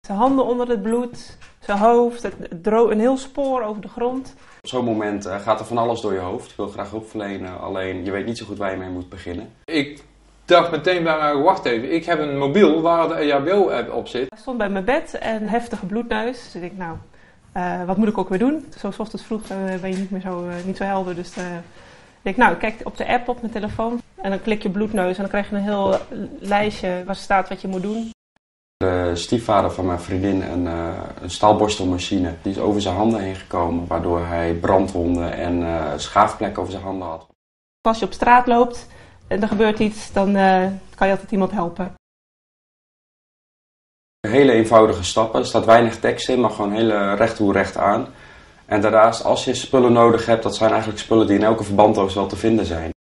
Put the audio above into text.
Zijn handen onder het bloed, zijn hoofd, een heel spoor over de grond. Op zo'n moment gaat er van alles door je hoofd. Je wil graag hulp verlenen, alleen je weet niet zo goed waar je mee moet beginnen. Ik dacht meteen bij wacht even, ik heb een mobiel waar de EHBO-app op zit. Hij stond bij mijn bed en heftige bloedneus. Dus ik denk, nou, wat moet ik ook weer doen? Zo 's ochtends vroeg ben je niet zo helder. Dus ik denk, nou, ik kijk op de app op mijn telefoon. En dan klik je bloedneus en dan krijg je een heel lijstje waar staat wat je moet doen. De stiefvader van mijn vriendin, een staalborstelmachine, die is over zijn handen heen gekomen, waardoor hij brandwonden en schaafplekken over zijn handen had. Als je op straat loopt en er gebeurt iets, dan kan je altijd iemand helpen. Hele eenvoudige stappen, er staat weinig tekst in, maar gewoon hele recht toe recht aan. En daarnaast, als je spullen nodig hebt, dat zijn eigenlijk spullen die in elke verbanddoos wel te vinden zijn.